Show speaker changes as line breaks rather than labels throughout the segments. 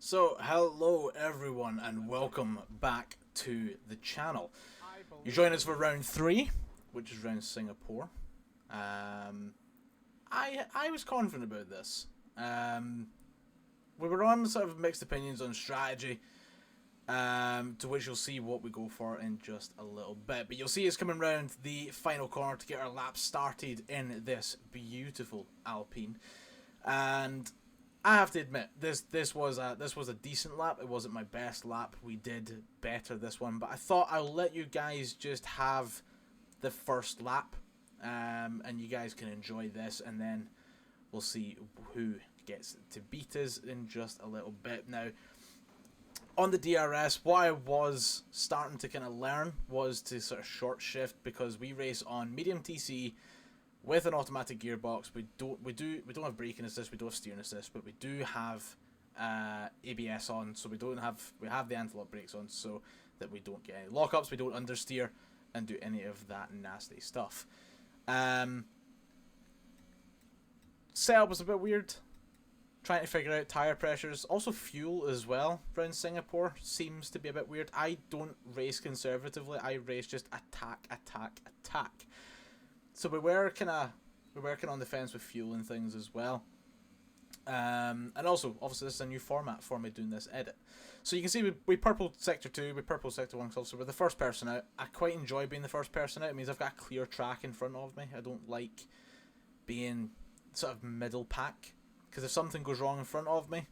So, hello everyone and welcome back to the channel. You join us for round 3, which is round Singapore. I was confident about this. We were on sort of mixed opinions on strategy, to which you'll see what we go for in just a little bit. But you'll see us coming round the final corner to get our lap started in this beautiful Alpine. And I have to admit, this was a decent lap. It wasn't my best lap. We did better this one, but I thought I'll let you guys just have the first lap, and you guys can enjoy this, and then we'll see who gets to beat us in just a little bit. Now, on the DRS, what I was starting to kind of learn was to sort of short shift, because we race on medium TC with an automatic gearbox. We don't have braking assist, we don't have steering assist, but we do have ABS on, so we have the anti-lock brakes on, so that we don't get any lockups, we don't understeer and do any of that nasty stuff. Setup was a bit weird, trying to figure out tire pressures, also fuel as well. Around Singapore seems to be a bit weird. I don't race conservatively, I race just attack, attack, attack. So we were working on the fence with fuel and things as well. And also, obviously, this is a new format for me doing this edit. So you can see we purple sector 2, we purple sector 1, so we're the first person out. I quite enjoy being the first person out. It means I've got a clear track in front of me. I don't like being sort of middle pack, because if something goes wrong in front of me,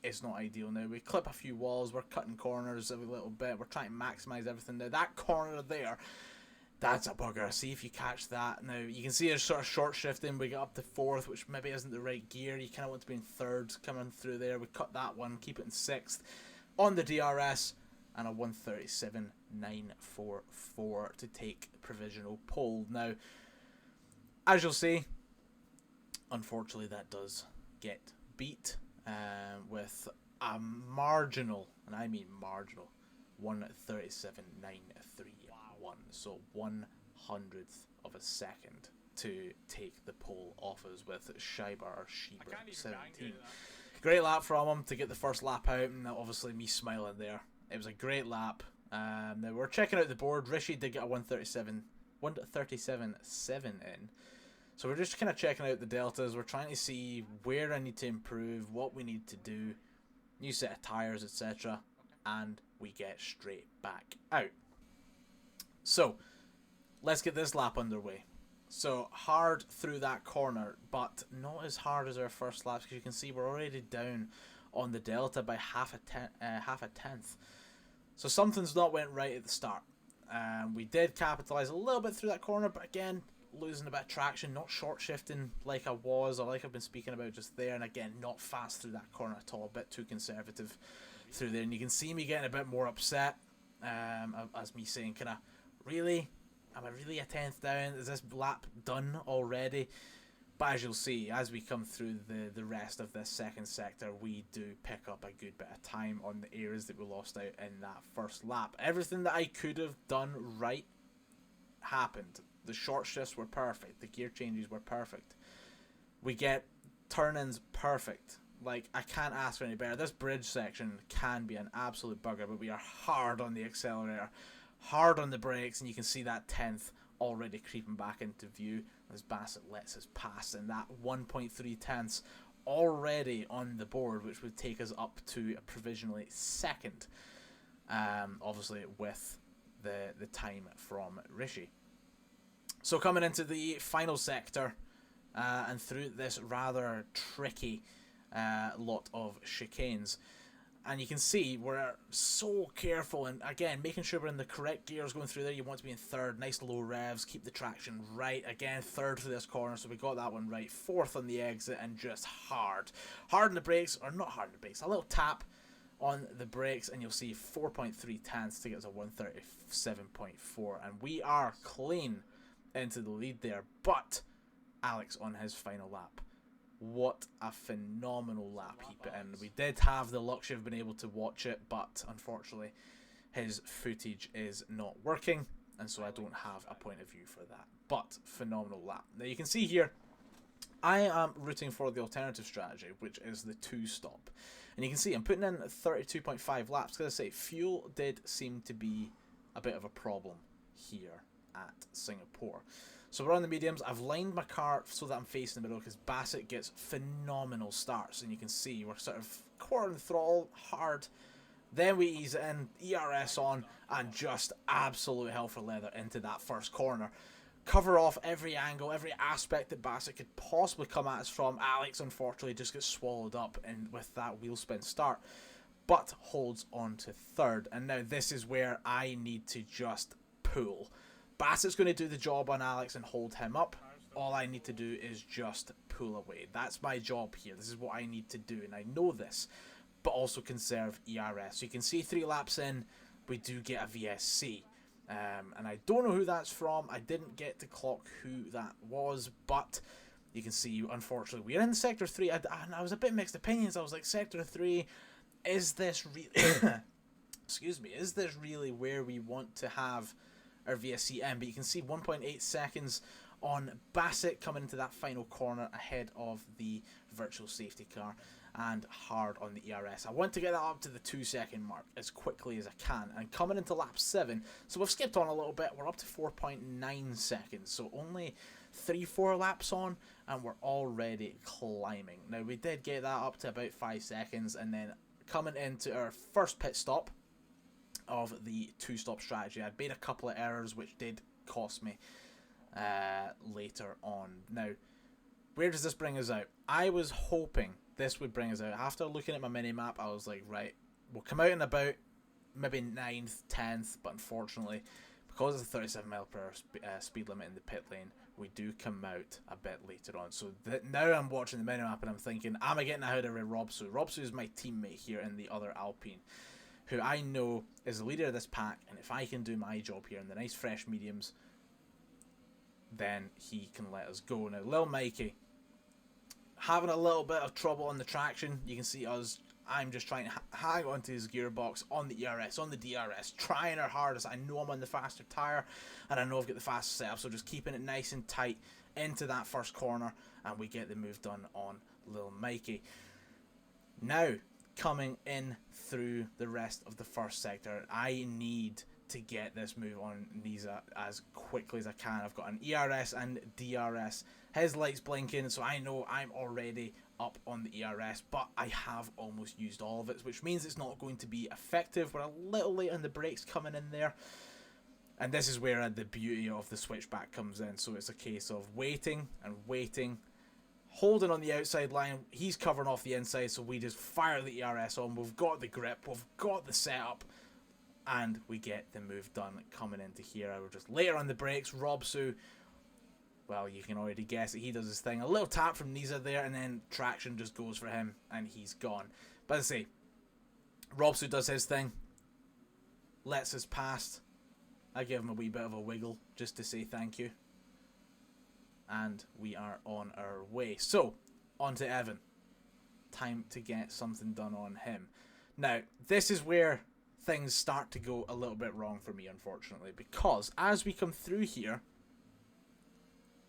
it's not ideal. Now, we clip a few walls, we're cutting corners every little bit, we're trying to maximise everything. Now, that corner there, that's a bugger. See if you catch that. Now, you can see us sort of short shifting. We get up to 4th, which maybe isn't the right gear. You kind of want to be in 3rd coming through there. We cut that one, keep it in 6th. On the DRS, and a 1:37.944 to take provisional pole. Now, as you'll see, unfortunately, that does get beat with a marginal, and I mean marginal, 1:37.931. So 1/100th of a second to take the pole off us with Scheiber 17. Great lap from him to get the first lap out, and obviously me smiling there. It was a great lap. Now we're checking out the board. Rishi did get a 1:37.7 in. So we're just kind of checking out the deltas. We're trying to see where I need to improve, what we need to do, new set of tyres, etc. And we get straight back out. So, let's get this lap underway. So, hard through that corner, but not as hard as our first laps, because you can see we're already down on the delta by half a tenth. So something's not went right at the start. We did capitalise a little bit through that corner, but again, losing a bit of traction, not short shifting like I was, or like I've been speaking about just there, and again, not fast through that corner at all, a bit too conservative through there. And you can see me getting a bit more upset, as me saying, kind of, really? Am I really a 10th down? Is this lap done already? But as you'll see, as we come through the rest of this second sector, we do pick up a good bit of time on the areas that we lost out in that first lap. Everything that I could have done right happened. The short shifts were perfect. The gear changes were perfect. We get turn-ins perfect. Like, I can't ask for any better. This bridge section can be an absolute bugger, but we are hard on the accelerator, hard on the brakes, and you can see that 10th already creeping back into view as Bassett lets us pass, and that 1.3 tenths already on the board, which would take us up to a provisionally 2nd, obviously with the time from Rishi. So coming into the final sector, and through this rather tricky lot of chicanes, and you can see we're so careful, and again, making sure we're in the correct gears going through there. You want to be in 3rd, nice low revs, keep the traction right. Again, 3rd through this corner, so we got that one right. 4th on the exit, and just hard on the brakes, or not hard on the brakes, a little tap on the brakes, and you'll see 4.3 tenths to get us a 1:37.4, and we are clean into the lead there. But Alex on his final lap, what a phenomenal lap he put in. We did have the luxury of being able to watch it, but unfortunately his footage is not working, and so I don't have a point of view for that. But phenomenal lap. Now you can see here, I am rooting for the alternative strategy, which is the 2-stop. And you can see I'm putting in 32.5 laps, because I say fuel did seem to be a bit of a problem here at Singapore. So we're on the mediums. I've lined my car so that I'm facing the middle, because Bassett gets phenomenal starts, and you can see we're sort of quarter throttle hard. Then we ease it in, ERS on, and just absolute hell for leather into that first corner. Cover off every angle, every aspect that Bassett could possibly come at us from. Alex, unfortunately, just gets swallowed up with that wheel spin start, but holds on to third. And now this is where I need to just pull. Bassett's going to do the job on Alex and hold him up. All I need to do is just pull away. That's my job here. This is what I need to do, and I know this, but also conserve ERS. So you can see 3 laps in, we do get a VSC. And I don't know who that's from. I didn't get to clock who that was, but you can see, unfortunately, we're in Sector 3. I was a bit mixed opinions. I was like, Sector 3, is this really... excuse me, is this really where we want to have our VSC in? But you can see 1.8 seconds on Bassett coming into that final corner ahead of the virtual safety car, and hard on the ERS. I want to get that up to the 2-second mark as quickly as I can, and coming into lap 7, so we've skipped on a little bit, we're up to 4.9 seconds, so only 3-4 laps on, and we're already climbing. Now we did get that up to about 5 seconds, and then coming into our first pit stop of the 2-stop strategy, I'd made a couple of errors which did cost me later on. Now, where does this bring us out? I was hoping this would bring us out. After looking at my mini-map, I was like, right, we'll come out in about maybe 9th, 10th, but unfortunately, because of the 37 mile per hour speed limit in the pit lane, we do come out a bit later on. So now I'm watching the mini-map and I'm thinking, am I getting ahead of Robsu? Robsu is my teammate here in the other Alpine, who I know is the leader of this pack, and if I can do my job here in the nice fresh mediums, then he can let us go. Now, Lil Mikey, having a little bit of trouble on the traction. You can see us, I'm just trying to hang onto his gearbox on the ERS, on the DRS, trying our hardest. I know I'm on the faster tyre, and I know I've got the fastest setup, so just keeping it nice and tight into that first corner, and we get the move done on Lil Mikey. Now, coming in through the rest of the first sector, I need to get this move on Niza as quickly as I can. I've got an ERS and DRS. His light's blinking, so I know I'm already up on the ERS, but I have almost used all of it, which means it's not going to be effective. We're a little late on the brakes coming in there, and this is where the beauty of the switchback comes in. So it's a case of waiting and waiting, holding on the outside line. He's covering off the inside, so we just fire the ERS on. We've got the grip, we've got the setup, and we get the move done coming into here. We're just later on the brakes. Robsu, well, you can already guess it. He does his thing. A little tap from Niza there, and then traction just goes for him, and he's gone. But as I say, Robsu does his thing, lets us past. I give him a wee bit of a wiggle just to say thank you. And we are on our way. So, on to Evan. Time to get something done on him. Now, this is where things start to go a little bit wrong for me, unfortunately, because as we come through here,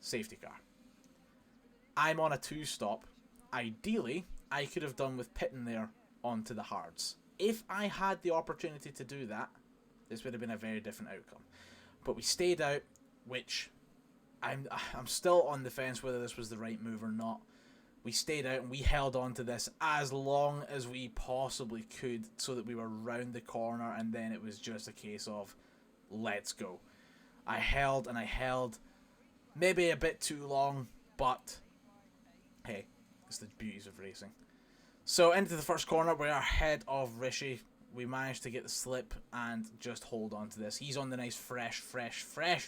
safety car. I'm on a 2-stop. Ideally, I could have done with pitting there onto the hards. If I had the opportunity to do that, this would have been a very different outcome. But we stayed out, which I'm still on the fence whether this was the right move or not. We stayed out and we held on to this as long as we possibly could so that we were round the corner, and then it was just a case of let's go. I held and I held, maybe a bit too long, but hey, it's the beauties of racing. So into the first corner, we are ahead of Rishi. We managed to get the slip and just hold on to this. He's on the nice fresh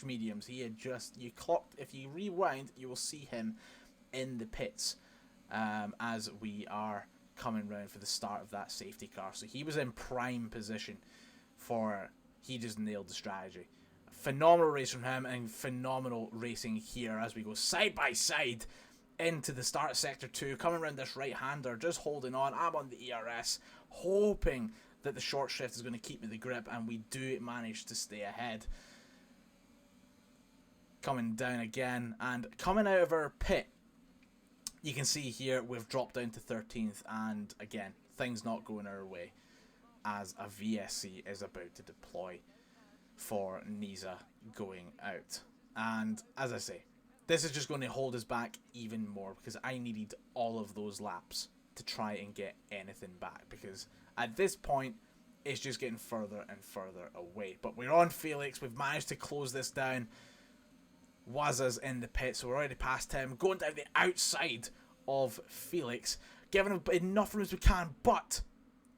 mediums. He had just, you clocked, if you rewind, you will see him in the pits as we are coming round for the start of that safety car. So he was in prime position for, he just nailed the strategy. Phenomenal race from him, and phenomenal racing here as we go side by side into the start of Sector 2, coming around this right-hander, just holding on. I'm on the ERS, hoping that the short shift is going to keep me the grip, and we do manage to stay ahead. Coming down again, and coming out of our pit, you can see here we've dropped down to 13th, and again, things not going our way as a VSC is about to deploy for Nisa going out. And as I say, this is just going to hold us back even more, because I needed all of those laps to try and get anything back, because at this point it's just getting further and further away. But we're on Felix, we've managed to close this down. Waza's in the pit, so we're already past him, going down the outside of Felix, giving him enough room as we can, but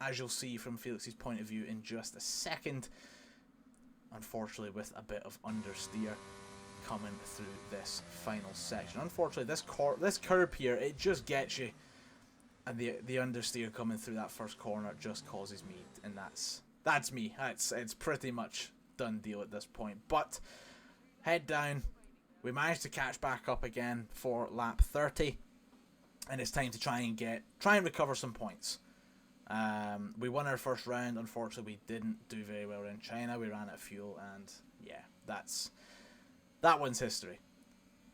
as you'll see from Felix's point of view in just a second, unfortunately with a bit of understeer coming through this final section. Unfortunately, this curb here, it just gets you, and the understeer coming through that first corner just causes me, and that's me. It's pretty much done deal at this point. But head down, we managed to catch back up again for lap 30, and it's time to try and recover some points. We won our first round. Unfortunately, we didn't do very well in China. We ran out of fuel, and yeah, that one's history.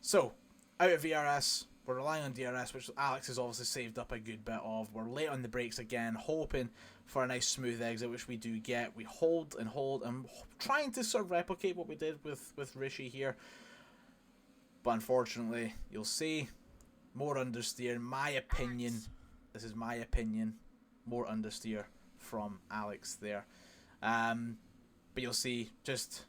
So, out of VRS, we're relying on DRS, which Alex has obviously saved up a good bit of. We're late on the brakes again, hoping for a nice smooth exit, which we do get. We hold and trying to sort of replicate what we did with Rishi here. But unfortunately, you'll see more understeer. In my opinion, this is my opinion, more understeer from Alex there. But you'll see, just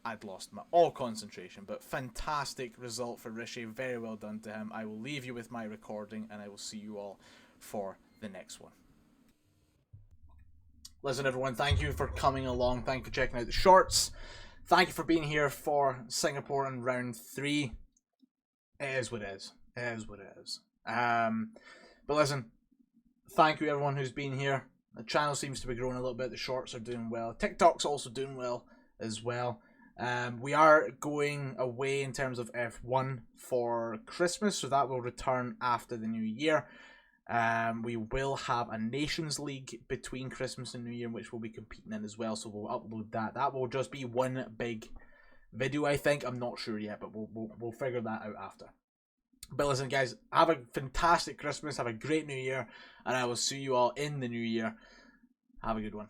I'd lost my all concentration. But fantastic result for Rishi. Very well done to him. I will leave you with my recording, and I will see you all for the next one. Listen, everyone, thank you for coming along. Thank you for checking out the shorts. Thank you for being here for Singapore in round 3. It is what it is. It is what it is. But listen, thank you everyone who's been here. The channel seems to be growing a little bit. The shorts are doing well. TikTok's also doing well as well. We are going away in terms of F1 for Christmas, so that will return after the new year. We will have a Nations League between Christmas and New Year, which we'll be competing in as well, so we'll upload that. That will just be one big video, I think. I'm not sure yet, but we'll figure that out after. But listen, guys, have a fantastic Christmas, have a great New Year, and I will see you all in the New Year. Have a good one.